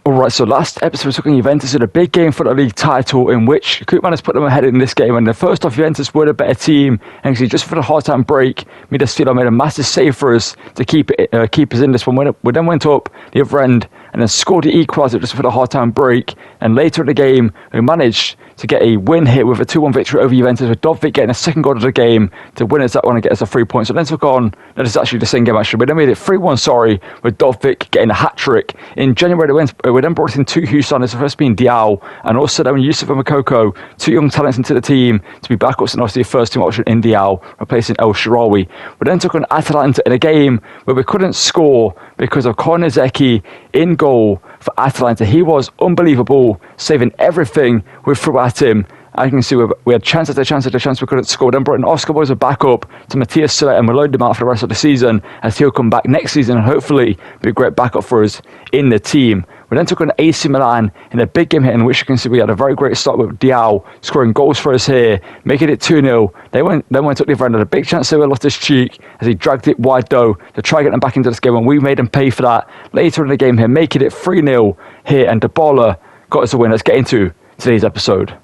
Alright, so last episode we took on Juventus in a big game for the league title in which Koopman has put them ahead in this game, and first off Juventus were the better team, and actually just for the half-time break Stadio made a massive save for us to keep us in this one. We then went up the other end and then scored the equaliser just for the half-time break, and later in the game we managed to get a win here with a 2-1 victory over Juventus, with Dovvik getting a second goal of the game to win us that one and get us a 3 points. So then took on, that is actually the same game actually, we then made it 3-1 with Dovvik getting a hat-trick. In January we then brought in two huge signings, the first being Diao and also then Yusuf and Makoko, two young talents into the team to be backups and obviously a first team option in Diao, replacing El Shaarawy. We then took on Atalanta in a game where we couldn't score because of Kornezeki in goal for Atalanta. He was unbelievable, saving everything we threw at him. As you can see, we had chance after chance after chance, we couldn't score. Then brought in Oscar Boy as a backup to Matthias Sule, and we loaded him out for the rest of the season as he'll come back next season and hopefully be a great backup for us in the team. We then took on AC Milan in a big game here in which you can see we had a very great start with Diao scoring goals for us here, making it 2-0. Then went up the other end, had a big chance there with Loftus-Cheek as he dragged it wide though to try and get them back into this game, and we made him pay for that later in the game here, making it 3-0 here, and Dybala got us a win. Let's get into today's episode.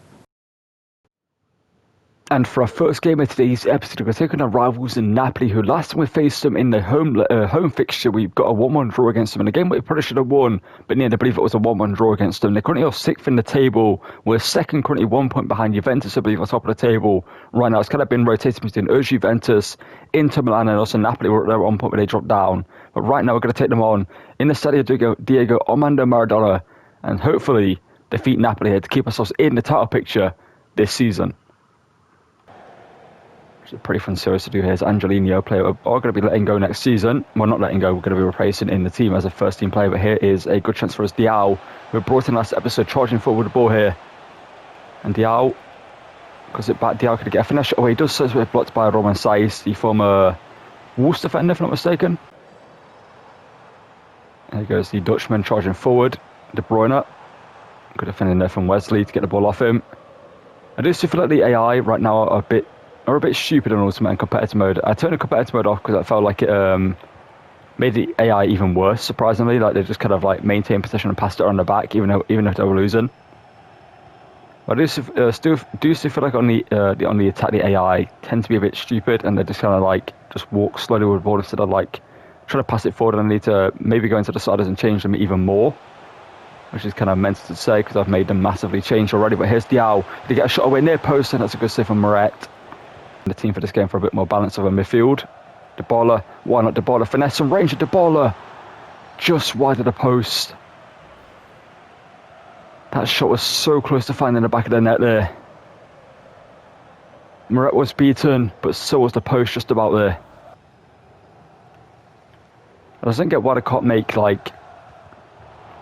And for our first game of today's episode, we're taking our rivals in Napoli, who last time we faced them in the home fixture, we got a 1-1 draw against them in a game we probably should have won, but in the end I believe it was a 1-1 draw against them. They're currently off 6th in the table. We're second, currently 1 point behind Juventus, I believe, on top of the table right now. It's kind of been rotating between Juventus, Inter Milan, and also Napoli. We're at 1 point where they dropped down. But right now we're going to take them on in the Stadio Diego Armando Maradona and hopefully defeat Napoli here to keep ourselves in the title picture this season. Which is a pretty fun series to do here. As Angelino, player we're going to be letting go next season. Well, not letting go, we're going to be replacing in the team as a first team player. But here is a good chance for us. Diao, who brought in last episode, charging forward with the ball here. And Diao goes it back. Diao could get a finish. Oh, he does so, it's blocked by Roman Saiz, the former Wolves defender, if I'm not mistaken. There goes the Dutchman charging forward. De Bruyne. Good defending there from Wesley to get the ball off him. I do feel like the AI right now are a bit stupid on Ultimate and Competitive Mode. I turned the Competitive Mode off because I felt like it made the AI even worse, surprisingly. Like they just kind of like maintained possession and passed it on the back, even if they were losing. But I do still feel like on the attack, the AI tend to be a bit stupid, and they just kind of like just walk slowly with the ball instead of like trying to pass it forward, and I need to maybe go into the siders and change them even more, which is kind of mental to say because I've made them massively change already. But here's Diao to get a shot away near post, and that's a good save from Moret. The team for this game for a bit more balance of a midfield. Dybala, why not Dybala? Finesse and range of Dybala, just wide of the post. That shot was so close to finding the back of the net there. Moret was beaten, but so was the post just about there. I don't get why they can't make like,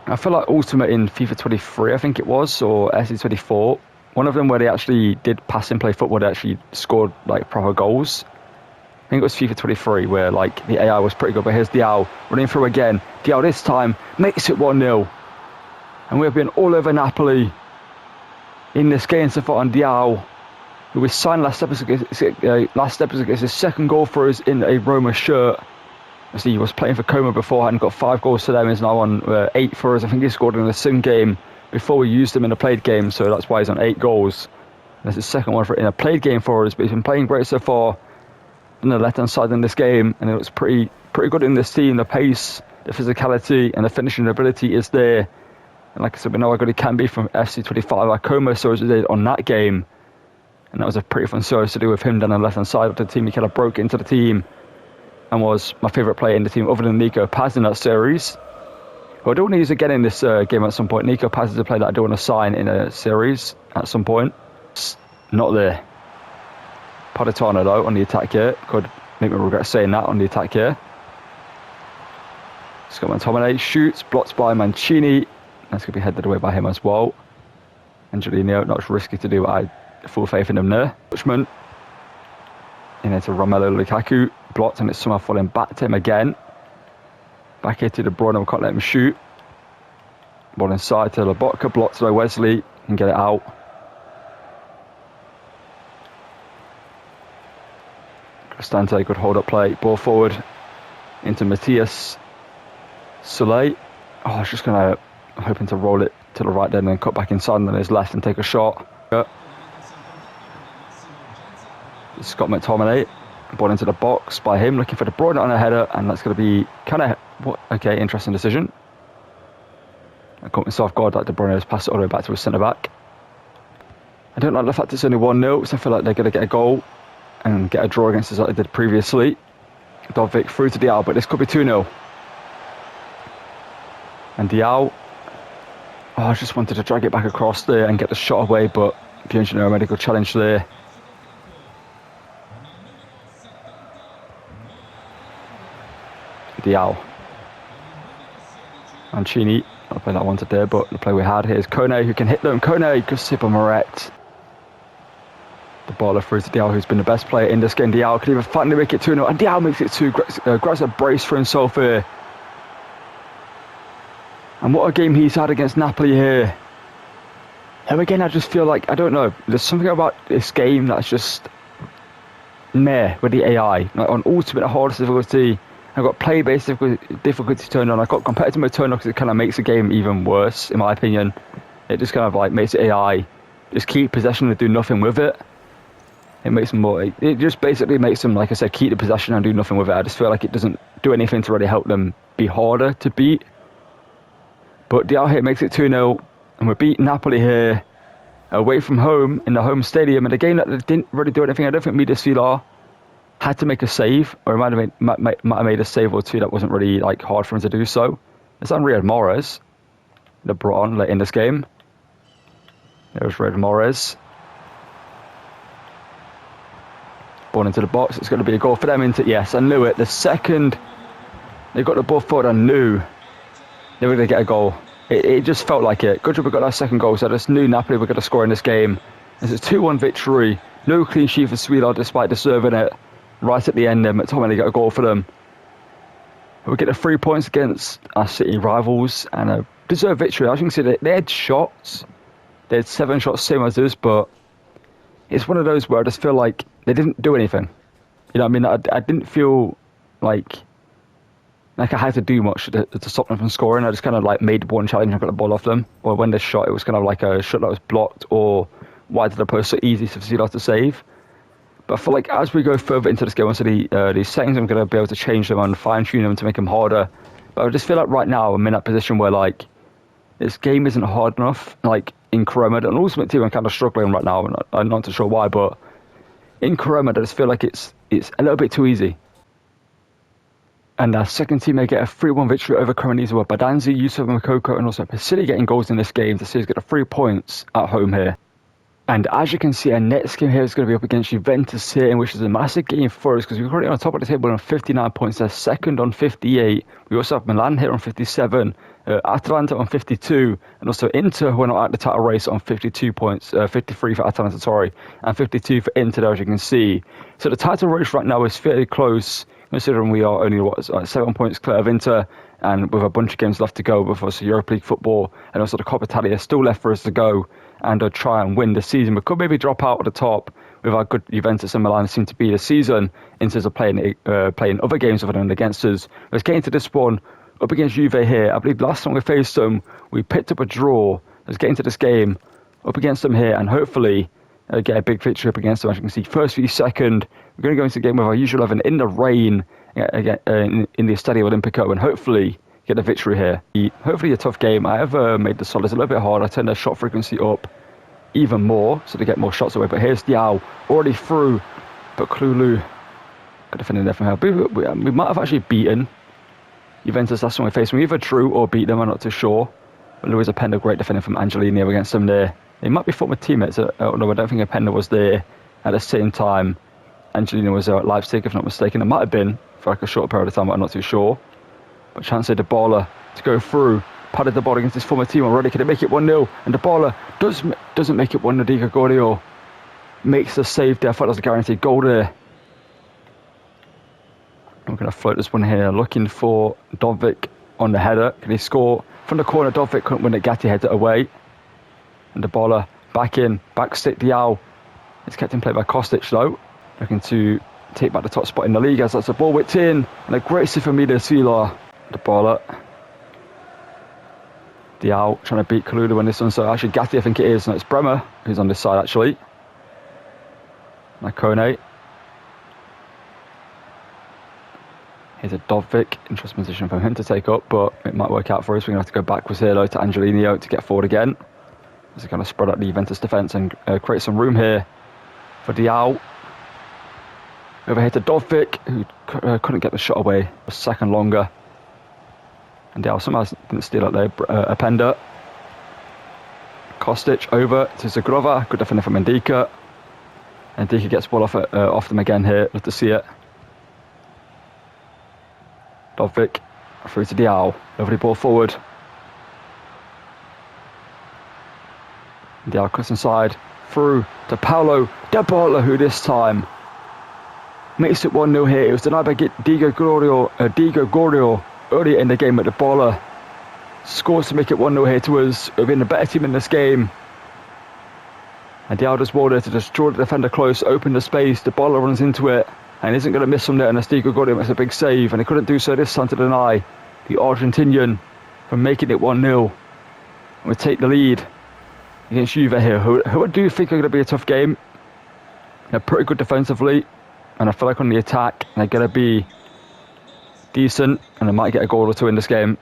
I feel like Ultimate in FIFA 23, I think it was, or FC24. One of them where they actually did pass and play football, they actually scored like proper goals. I think it was FIFA 23 where like the AI was pretty good. But here's Diao running through again. Diao this time makes it 1-0. And we've been all over Napoli in this game so far on Diao, who we signed last episode gets his second goal for us in a Roma shirt. As he was playing for Como beforehand, got 5 goals to them, is now on 8 for us. I think he scored in the Sim game before we used him in a played game, so that's why he's on 8 goals. That's his second one in a played game for us, but he's been playing great so far on the left-hand side in this game, and it looks pretty good in this team. The pace, the physicality, and the finishing ability is there. And like I said, we know how good he can be from FC25 Como, so as he did on that game. And that was a pretty fun series to do with him down on the left-hand side of the team. He kind of broke into the team and was my favourite player in the team other than Nico Paz in that series. Who I do want to use again in this game at some point. Nico Paz is a player that I do want to sign in a series at some point. It's not there. Poditano though on the attack here. Could make me regret saying that on the attack here. Scott McTominay shoots, blocked by Mancini. That's going to be headed away by him as well. Angelino, not as risky to do, but I have full faith in him there. Dutchman. In into Romelu Lukaku. Blocked, and it's somehow falling back to him again. Back here to De Bruyne, we can't let him shoot. Ball inside to Lobotka, blocked by Wesley, and get it out. Cristante, good hold up play. Ball forward into Matthias Sule. Oh, it's just going to hoping to roll it to the right then and then cut back inside on his left and take a shot. Scott McTominay, ball into the box by him, looking for De Bruyne on a header, and that's going to be kind of, okay, interesting decision. I caught myself guard that De Bruyne has passed it all the way back to his centre-back. I don't like the fact it's only 1-0, so I feel like they're going to get a goal and get a draw against us like they did previously. Dovvik through to Diao, but this could be 2-0. And Diao, I just wanted to drag it back across there and get the shot away, but Bianchino made a good challenge there. Diao. Mancini, I'll play that one today, but the play we had here is Kone, who can hit them. Kone, good sip on Moret. The baller through to Diao, who's been the best player in this game. Diao can even finally make it 2-0, and Diao makes it 2. Grabs a brace for himself here. And what a game he's had against Napoli here. And again, I just feel like, I don't know, there's something about this game that's just meh with the AI. Like on ultimate hardest difficulty, I've got play-based difficulty turned on. I've got competitive mode turned on because it kind of makes the game even worse, in my opinion. It just kind of like makes AI just keep possession and do nothing with it. It makes them more, it just basically makes them, like I said, keep the possession and do nothing with it. I just feel like it doesn't do anything to really help them be harder to beat. But Diao here makes it 2-0, and we beat Napoli here, away from home, in the home stadium, in a game that they didn't really do anything. I don't think Midasila had to make a save, or it might have made a save or two that wasn't really like hard for him to do so. It's on Riyad Mahrez, that brought on late in this game. There's Riyad Mahrez. Ball into the box, it's going to be a goal for them, into yes, I knew it. The second they got the ball forward, I knew they were going to get a goal. It just felt like it. Good job we got our second goal, so I just knew Napoli were going to score in this game. It's a 2-1 victory. No clean sheet for Sweden despite deserving it. Right at the end, McTominay got a goal for them. We get the 3 points against our City rivals and a deserved victory. As you can see, they had shots. They had 7 shots, same as us, but it's one of those where I just feel like they didn't do anything. You know what I mean? I didn't feel like I had to do much to stop them from scoring. I just kind of like made one challenge and got the ball off them. Or when they shot, it was kind of like a shot that was blocked or wide to the post, so easy for Zidane to save. But I feel like as we go further into this game, onto these settings, I'm going to be able to change them and fine-tune them to make them harder. But I just feel like right now I'm in that position where like this game isn't hard enough. Like in Career Mode, and Ultimate Team I'm kind of struggling right now, and I'm not too sure why, but in Career Mode I just feel like it's a little bit too easy. And our second team may get a 3-1 victory over Cremonese with Badanzi, Yusuf Makoko, and also Pasili getting goals in this game to see us get the 3 points at home here. And as you can see, our next game here is going to be up against Juventus here, which is a massive game for us because we're currently on top of the table on 59 points. They're second on 58. We also have Milan here on 57, Atalanta on 52, and also Inter, who are not at the title race, on 52 points, 53 for Atalanta, sorry, and 52 for Inter, as you can see. So the title race right now is fairly close, considering we are only 7 points clear of Inter, and with a bunch of games left to go, with also Europa League football and also the Coppa Italia still left for us to go and try and win the season. We could maybe drop out at the top with how good Juventus and Milan seem to be this season in terms of playing other games other than against us. Let's get into this one up against Juve here. I believe last time we faced them, we picked up a draw. Let's get into this game up against them here and hopefully get a big victory up against them. As you can see, first v second, we're going to go into the game with our usual 11 in the rain in the Stadio Olimpico and hopefully get a victory here. Hopefully a tough game. I have made the solids a little bit hard. I turned their shot frequency up even more so they get more shots away. But here's Diao already through, but Klulu defending there from here. We might have actually beaten Juventus last time we faced them. We either drew or beat them, I'm not too sure. But Luis Openda, great defending from Angelini against them there. They might be former teammates. No, I don't think Openda was there at the same time. Angelini was at Leipzig, if not mistaken. It might have been for like a short period of time, but I'm not too sure. But chance of Dybala to go through. Padded the ball against his former team already. Can it make it 1-0? And Dybala doesn't make it 1-0. Diego Gordio makes the save there. I thought that was a guaranteed goal there. I'm going to float this one here. Looking for Dovvik on the header. Can he score? From the corner, Dovvik couldn't win it. Gatti heads it away. And Dybala back in. Back stick Diao. It's kept in play by Kostic though. Looking to take back the top spot in the league as that's a ball whipped in. And a great save from Midasila. Dybala Diao trying to beat Kalulu in this one. So actually Gatti, I think it is. No, it's Bremer who's on this side actually. Kone. Here's a Dovvik. Interesting position for him to take up, but it might work out for us. We're going to have to go backwards here though to Angelino to get forward again. As he kind of spread out the Juventus defence and create some room here for Diao. Over here to Dovvik, who couldn't get the shot away a second longer. And Diao somehow didn't steal it there. Openda. Kostic over to Zagrova. Good defender from Ndika. And Ndika gets the ball off them again here. Love to see it. Dovvik through to Diao. Lovely ball forward. Diao cuts inside. Through to Paulo Dybala, who this time makes it 1-0 here. It was denied by Diego Gorio earlier in the game, but Dybala scores to make it 1-0 here to us. We've been the better team in this game. And Diao does well there to just draw the defender close, open the space. Dybala runs into it and isn't going to miss from there. And Diego Gorio makes a big save, and he couldn't do so this time to deny the Argentinian from making it 1-0. And we take the lead against Juve here, who I do think are going to be a tough game. They're pretty good defensively, and I feel like on the attack they're going to be decent, and they might get a goal or two in this game.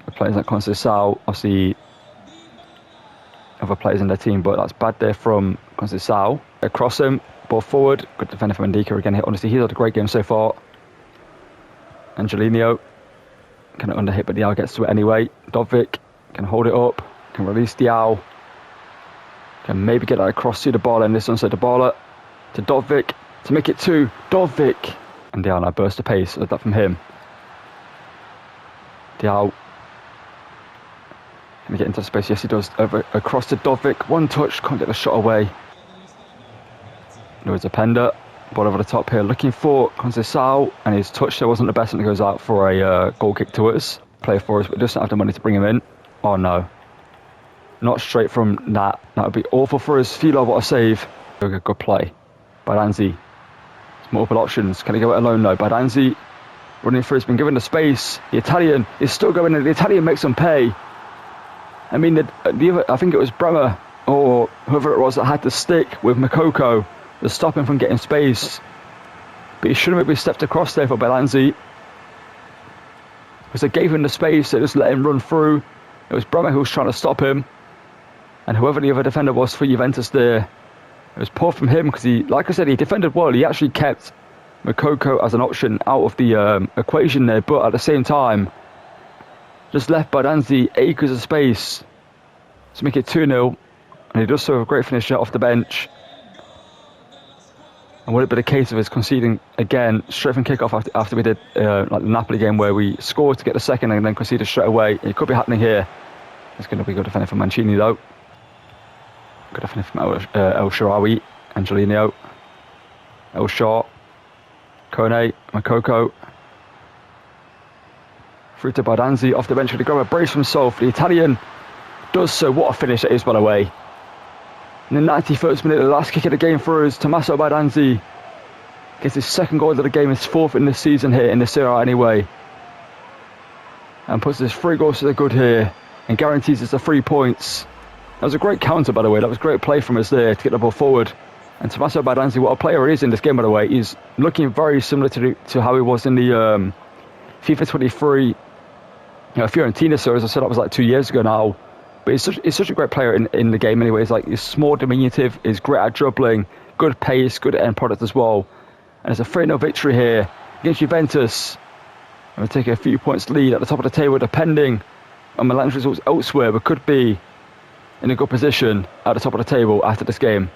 The players like Conceição, obviously other players in their team, but that's bad there from Conceição. Across him, ball forward, good defender from Ndika again. Honestly, he's had a great game so far. Angelino kind of underhit, but Diao gets to it anyway. Dovvik can hold it up, can release Diao. Can maybe get that across to Dybala in this one. So Dybala to Dovvik to make it 2. Dovvik. And Diao now burst of pace. That from him. Diao. Can he get into space? Yes, he does. Over across to Dovvik. One touch. Can't get the shot away. There's a Openda. Ball over the top here. Looking for Conceição. And his touch there wasn't the best. And it goes out for a goal kick to us. Play for us. But doesn't have the money to bring him in. Oh no. Not straight from that. That would be awful for us. Filo, what a save. Good play. Badanzi. Multiple options. Can he go it alone? No. Badanzi running through. He's been given the space. The Italian is still going in. The Italian makes him pay. I mean, the other, I think it was Bremer or whoever it was that had to stick with Makoko to stop him from getting space. But he shouldn't have been stepped across there for Badanzi. Because they gave him the space. They just let him run through. It was Bremer who was trying to stop him. And whoever the other defender was for Juventus there, it was poor from him because he, like I said, he defended well. He actually kept Makoko as an option out of the equation there, but at the same time, just left Badanzi acres of space to make it 2-0. And he does so with a great finisher off the bench. And would it be the case of us conceding again straight from kickoff after we did like the Napoli game where we scored to get the second and then conceded straight away? It could be happening here. It's going to be good defending from Mancini though. Good defending from El Shaarawy, Angelino, El Shaw, Kone, Makoko. Through to Badanzi off the bench with the grab a brace from himself. The Italian does so. What a finish it is, by the way. In the 91st minute, the last kick of the game for us, Tommaso Badanzi gets his second goal of the game, his fourth in this season here in the Serie A anyway. And puts his 3 goals to the good here and guarantees us the 3 points. That was a great counter, by the way. That was great play from us there to get the ball forward. And Tommaso Badanzi, what a player he is in this game, by the way. He's looking very similar to how he was in the FIFA 23 Fiorentina series. I said that was like 2 years ago now. But he's such a great player in the game anyway. He's small, diminutive, he's great at dribbling, good pace, good end product as well. And it's a 3-0 victory here against Juventus. And we're taking a few points lead at the top of the table, depending on Milan's results elsewhere. We could be in a good position at the top of the table after this game.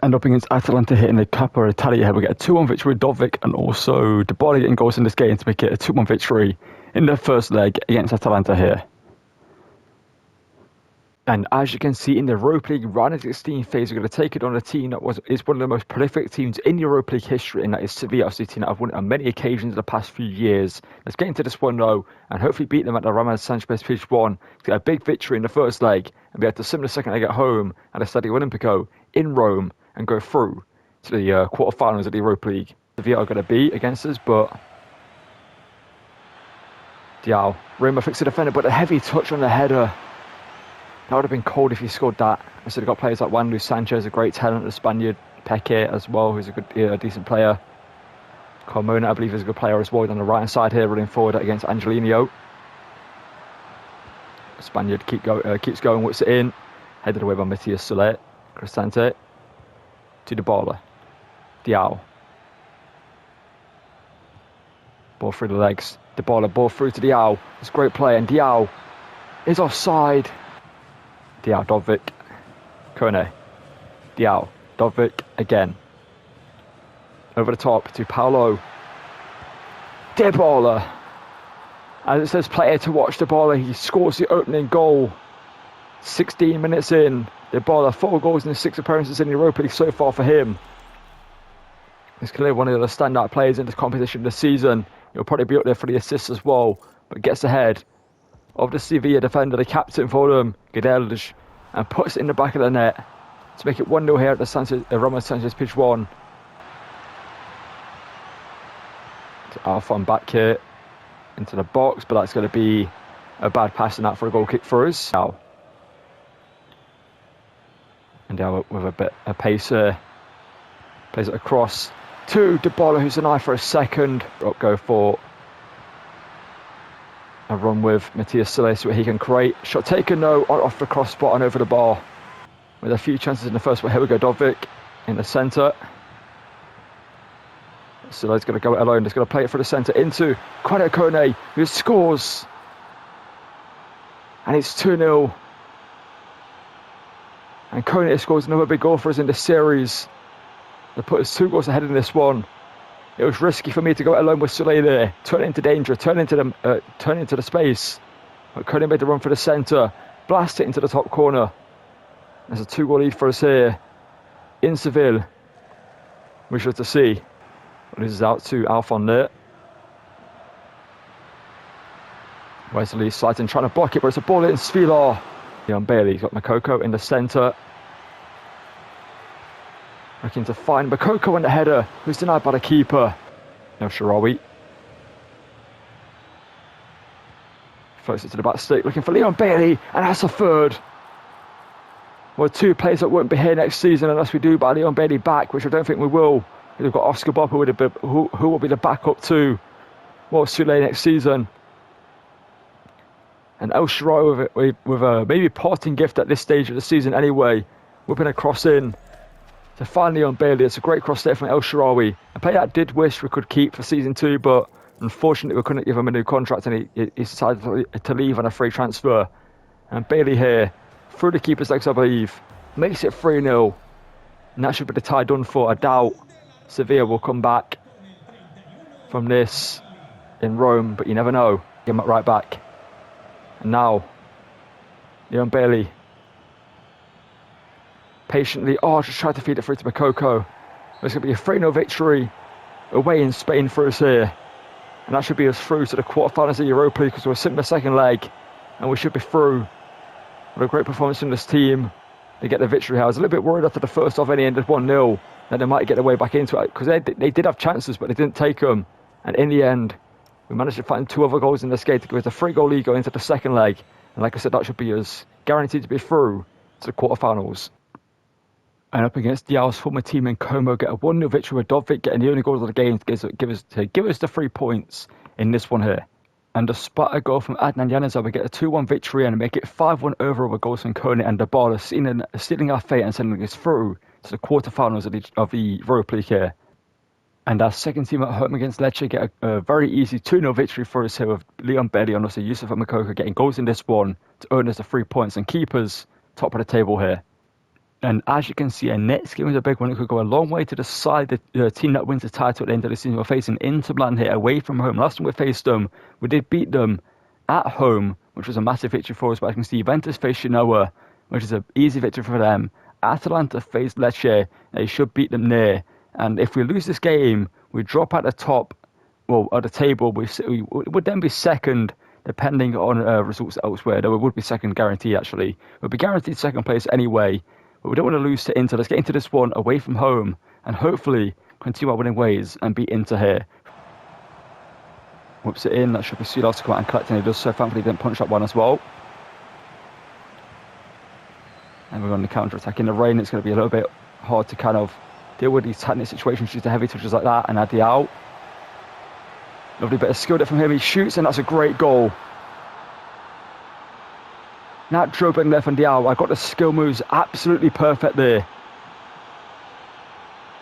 And up against Atalanta here in the Coppa Italia here, we get a 2-1 victory with Dovvik and also Dybala getting goals in this game to make it a 2-1 victory in the first leg against Atalanta here. And as you can see in the Europa League round of 16 phase, we're going to take it on a team that is one of the most prolific teams in Europa League history, and that is Sevilla, a team that have won it on many occasions in the past few years. Let's get into this one though, and hopefully beat them at the Roma Sanchez pitch 1 to get a big victory in the first leg, and be able to sim the second leg at home at the Stadio Olimpico in Rome, and go through to the quarterfinals of the Europa League. Sevilla are going to be against us, but Diao. Roma fixed the defender, but a heavy touch on the header. That would have been cold if he scored that. Instead, got players like Juan Luis Sanchez, a great talent, the Spaniard, Peque as well, who's a decent player. Carmona, I believe, is a good player as well. On the right hand side here, running forward against Angelino. Spaniard keeps going, whips it in. Headed away by Matthias Soler. Cristante. To Dybala. Diao. Ball through the legs. Dybala, ball through to Diao. It's a great play, and Diao is offside. Diao, Dovvik. Kone. Diao. Dovvik again. Over the top to Paulo. Dybala. As it says player to watch, Dybala, he scores the opening goal. 16 minutes in. Dybala, 4 goals in 6 appearances in the Europa League so far for him. He's clearly one of the standout players in this competition this season. He'll probably be up there for the assists as well, but gets ahead of the Sevilla defender, the captain for them, Guedelj, and puts it in the back of the net to make it 1-0 here at the Roma Sanchez pitch 1. Alfon back here into the box, but that's going to be a bad pass and that for a goal kick for us. Now, and now with a bit of pace here, plays it across to Dybala, who's an eye for a second. Go for a run with Matthias Soler, so he can create. Shot taken, no, off the cross spot and over the bar. With a few chances in the first one. Here we go, Dovvik in the centre. Soler's going to go it alone. He's going to play it for the centre into Kone, who scores. And it's 2-0. And Kone scores another big goal for us in this series. They put us 2 goals ahead in this one. It was risky for me to go it alone with Soler there. Turn into danger, turn into the space. But Kone made the run for the centre. Blast it into the top corner. There's a 2-goal lead for us here in Seville. We should to see. This is out to Alfon there. Wesley Slyton trying to block it, but it's a ball in Svilar. Leon Bailey's got Makoko in the centre. Looking to find Makoko in the header, who's denied by the keeper. El Shaarawy. Floats it to the back stick, looking for Leon Bailey, and that's a third. Well, 2 players that won't be here next season unless we do buy Leon Bailey back, which I don't think we will. We've got Oscar Bob, who will be the backup to Soler next season. And El Shaarawy with a maybe parting gift at this stage of the season anyway. Whipping a cross in to find Leon Bailey. It's a great cross there from El Shaarawy. A player that did wish we could keep for season 2, but unfortunately we couldn't give him a new contract, and he decided to leave on a free transfer. And Bailey here, through the keeper's legs I believe, makes it 3-0. And that should be the tie done for. I doubt Sevilla will come back from this in Rome, but you never know. Give him it right back. And now, Leon Bailey patiently, just tried to feed it through to Makoko. It's going to be a 3-0 victory away in Spain for us here. And that should be us through to the quarterfinals of the Europa League, because we're sitting in the second leg and we should be through. What a great performance from this team. They get the victory here. I was a little bit worried after the first half only ended 1-0 that they might get their way back into it, because they did have chances, but they didn't take them. And in the end, we managed to find 2 other goals in this game to give us a 3-goal lead going into the second leg. And like I said, that should be us guaranteed to be through to the quarterfinals. And up against Diao's former team in Como, get a 1-0 victory with Dovvik getting the only goal of the game to give us the 3 points in this one here. And despite a goal from Adnan Januzaj, we get a 2-1 victory and make it 5-1 over with goals from Kone and Dybala, sealing our fate and sending us through to the quarterfinals of the Europa League here. And our second team at home against Lecce get a very easy 2-0 victory for us here with Leon Bailey and also Yusuf Makoko getting goals in this one to earn us the 3 points and keep us top of the table here. And as you can see, our next game is a big one. It could go a long way to decide the team that wins the title at the end of the season. We're facing Inter Milan here away from home. Last time we faced them, we did beat them at home, which was a massive victory for us. But I can see Juventus face Genoa, which is an easy victory for them. Atalanta face Lecce. They should beat them there. And if we lose this game, we drop at the top, at the table. We would then be second, depending on results elsewhere. Though we would be second guaranteed, actually. We'd be guaranteed second place anyway. But we don't want to lose to Inter. Let's get into this one away from home and hopefully continue our winning ways and beat Inter here. Whips it in. That should be Seedorf to come out and collect, and he does so. Thankfully, he didn't punch that one as well. And we're on the counter-attack in the rain. It's going to be a little bit hard to kind of deal with these tight situations due to heavy touches like that. And Diao. Lovely bit of skill there from him. He shoots, and that's a great goal. Now dribbling there from Diao. I got the skill moves absolutely perfect there.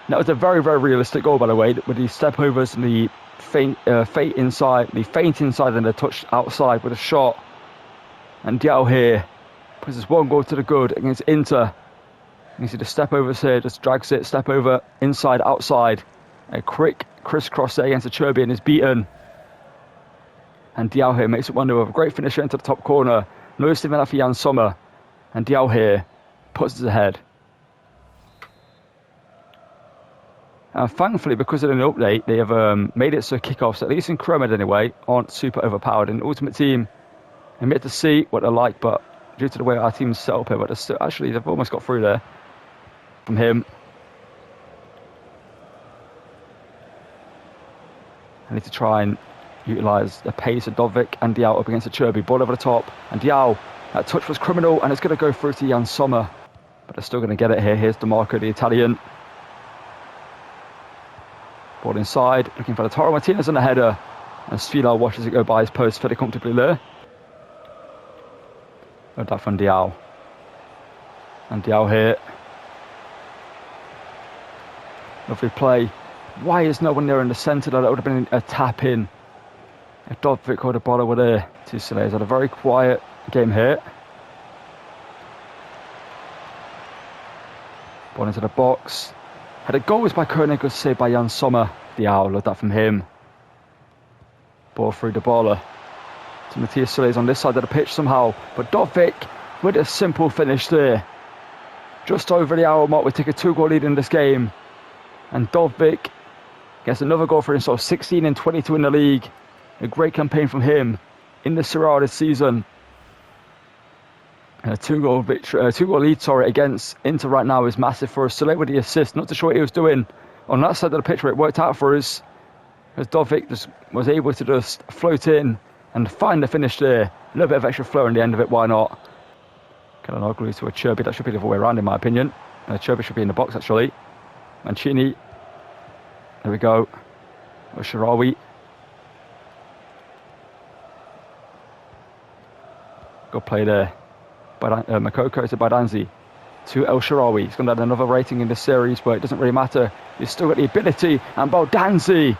That was a very, very realistic goal, by the way, with the step overs and the feint inside, and the touch outside with a shot. And Diao here puts this one goal to the good against Inter. You see the step overs here, just drags it, step over, inside, outside. A quick crisscross there against Acerbi and is beaten. And Diao here makes it 1-0 with a great finisher into the top corner. No stimuli for Jan Sommer. And Diao here puts it ahead. And thankfully, because of an update, they have made it so kickoffs, at least in Career Mode anyway, aren't super overpowered. In Ultimate Team, I'm yet to see what they're like, but due to the way our team's set up here, but still, actually, they've almost got through there from him. I need to try and utilise the pace of Dovvik and Diao up against Acerbi. Ball over the top, and Diao, that touch was criminal, and it's going to go through to Jan Sommer. But they're still going to get it here. Here's DeMarco, the Italian. Ball inside, looking for the Toro Martinez on the header. And Svilar watches it go by his post fairly comfortably there. Got that from Diao. And Diao here. Lovely play. Why is no one there in the centre? That would have been a tap in. If Dovvik or the ball were there. Two Soleil's had a very quiet game here. Ball into the box. Had a goal by Koenig, good save by Jan Sommer. Diao, love that from him. Ball through the baller. To Matthias Soleil's on this side of the pitch somehow. But Dovvik with a simple finish there. Just over the hour mark, we take a 2-goal lead in this game. And Dovvik gets another goal for himself, 16 and 22 in the league. A great campaign from him in the Serie A this season. And a 2-goal lead, against Inter right now is massive for us. Soleil with the assist, not too sure what he was doing on that side of the pitch where it worked out for us. Because Dovvik just was able to just float in and find the finish there. A little bit of extra flow in the end of it, why not? Kind of ugly to Acerbi, that should be the other way around in my opinion. Acerbi should be in the box actually. Mancini. There we go. El Shaarawy. Good play there. Makoko to Badanzi. To El Shaarawy. He's going to have another rating in this series, but it doesn't really matter. He's still got the ability. And Baldanzi.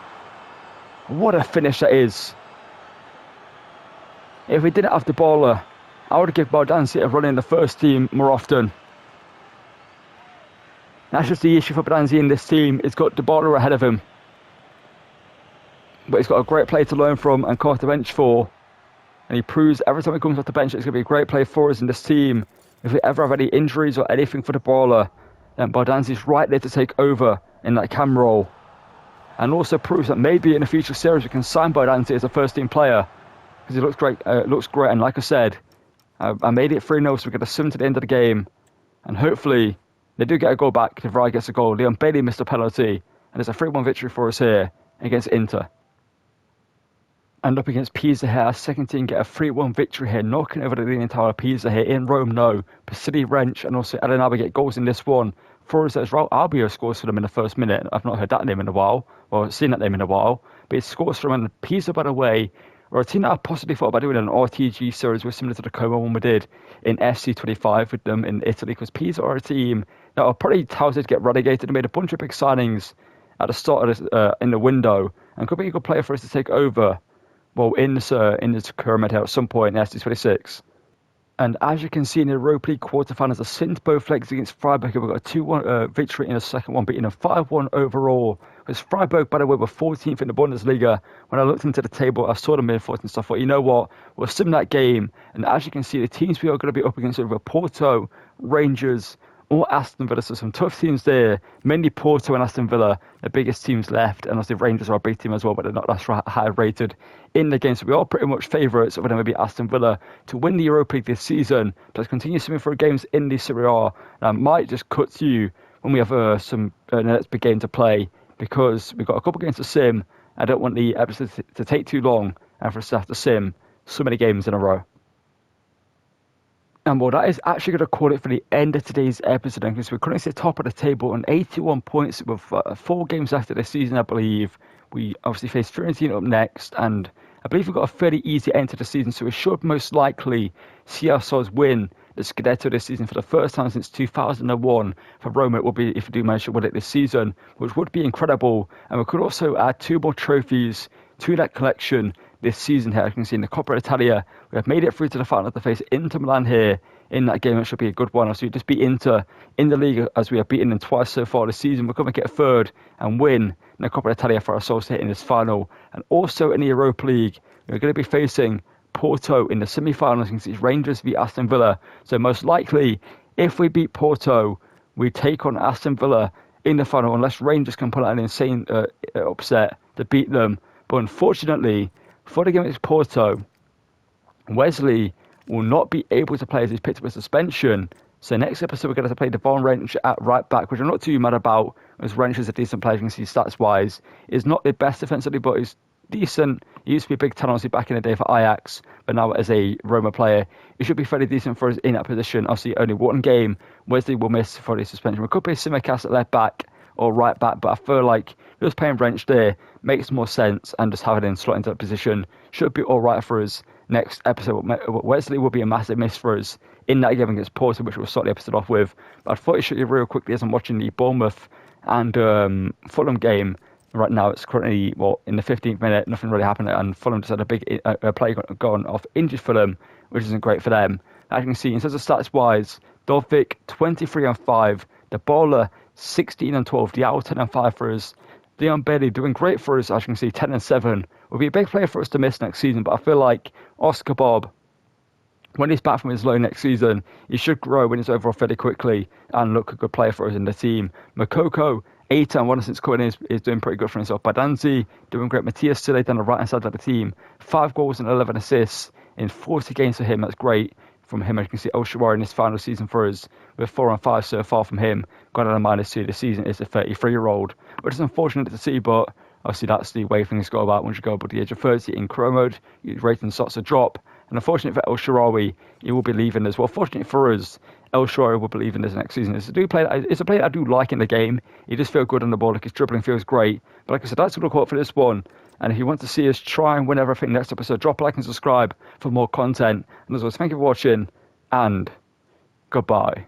What a finish that is. If we didn't have the baller, I would give Baldanzi a run in the first team more often. That's just the issue for Baldanzi in this team. He's got the baller ahead of him. But he's got a great play to learn from and come off the bench for. And he proves every time he comes off the bench, it's going to be a great play for us in this team. If we ever have any injuries or anything for the baller, then Baldanzi's right there to take over in that cam role. And also proves that maybe in a future series we can sign Baldanzi as a first team player. Because he looks great. And like I said, I made it 3-0, so we get a 7 to the end of the game. And hopefully they do get a goal back. De Vrij gets a goal. Leon Bailey missed a penalty. And it's a 3-1 victory for us here against Inter. And up against Pisa here, our second team get a 3-1 victory here, knocking over the leading tower of Pisa here. In Rome, no. Pasili, Wrench, and also Ellen Alba get goals in this one. For us, as well, Albio scores for them in the first minute. I've not heard that name in a while, or seen that name in a while. But he scores for them, and Pisa, by the way, or a team that I possibly thought about doing an RTG series was similar to the Como one we did in FC26 with them in Italy, because Pisa are a team that are probably touted to get relegated and made a bunch of big signings at the start of this, in the window, and could be a good player for us to take over. Well, in this Career Mode at some point in FC26. And as you can see in the Europa League quarterfinals, the Sint both legs against Freiburg. We've got a 2-1 victory in the second one, beating a 5-1 overall. Because Freiburg, by the way, were 14th in the Bundesliga. When I looked into the table, I saw them in fourth and stuff. I thought, you know what? We'll sim that game. And as you can see, the teams we are going to be up against are Porto, Rangers, or Aston Villa. So some tough teams there. Mainly Porto and Aston Villa, the biggest teams left. And obviously Rangers are a big team as well, but they're not that high rated in the game. So we are pretty much favourites of them, maybe Aston Villa, to win the Europa League this season. Let's continue swimming for games in the Serie A. And I might just cut to you when we have some next big game to play, because we've got a couple games to sim. I don't want the episode to take too long and for us to have to sim so many games in a row. And well, that is actually going to call it for the end of today's episode, because we're currently at the top of the table on 81 points with 4 games after this season, I believe. We obviously face Fiorentina up next, and I believe we've got a fairly easy end to the season, so we should most likely see ourselves win the Scudetto this season for the first time since 2001. For Roma, it will be if we do manage to win it this season, which would be incredible. And we could also add 2 more trophies to that collection this season here. As you can see in the Coppa Italia, we have made it through to the final to face Inter Milan here in that game. It should be a good one. So we just beat Inter in the league, as we have beaten them twice so far this season. We're going to get a third and win in the Coppa Italia for ourselves here in this final. And also in the Europa League, we're going to be facing Porto in the semi-finals. You can see it's Rangers v Aston Villa. So most likely, if we beat Porto, we take on Aston Villa in the final, unless Rangers can pull out an insane upset to beat them. But unfortunately, for the game against Porto, Wesley will not be able to play as he's picked up a suspension. So next episode, we're going to play Devon Wrench at right back, which I'm not too mad about, as Wrench is a decent player. You can see stats-wise. He's not the best defensively, but he's decent. He used to be a big talent back in the day for Ajax, but now as a Roma player, he should be fairly decent for us in that position. Obviously, only one game Wesley will miss for the suspension. We could play Simicast at left back or right back, but I feel like just playing Wrench there makes more sense, and just having him slot into that position should be all right for us next episode. Wesley will be a massive miss for us in that game against Porto, which we'll start the episode off with. But I thought I'd show you real quickly as I'm watching the Bournemouth and Fulham game. Right now, it's currently, in the 15th minute, nothing really happened, and Fulham just had a big play gone off injured for them, which isn't great for them. As you can see, in terms of stats-wise, Dovvik, 23-5, the Bowler, 16-12, Diao, 10-5 for us. Leon Bailey doing great for us, as you can see, 10-7. Will be a big player for us to miss next season, but I feel like Oscar Bob, when he's back from his loan next season, he should grow when he's overall fairly quickly and look a good player for us in the team. Makoko, 8-1 since coming in, is doing pretty good for himself. Badanzi doing great. Matthias Sille down the right hand side of the team, 5 goals and 11 assists in 40 games for him. That's great from him. As you can see, El Shaarawy in his final season for us, with 4-5 so far from him. Got on a -2 this season. Is a 33-year-old, which is unfortunate to see, but obviously that's the way things go about once you go above the age of 30 in Career Mode. Your rating starts to drop. And unfortunately for El Shaarawy, he will be leaving as well. Fortunately for us, El Shaarawy will be leaving this next season. It's a player I do like in the game. He does feel good on the ball. Like his dribbling feels great. But like I said, that's going to call it for this one. And if you want to see us try and win everything next episode, drop a like and subscribe for more content. And as always, thank you for watching, and goodbye.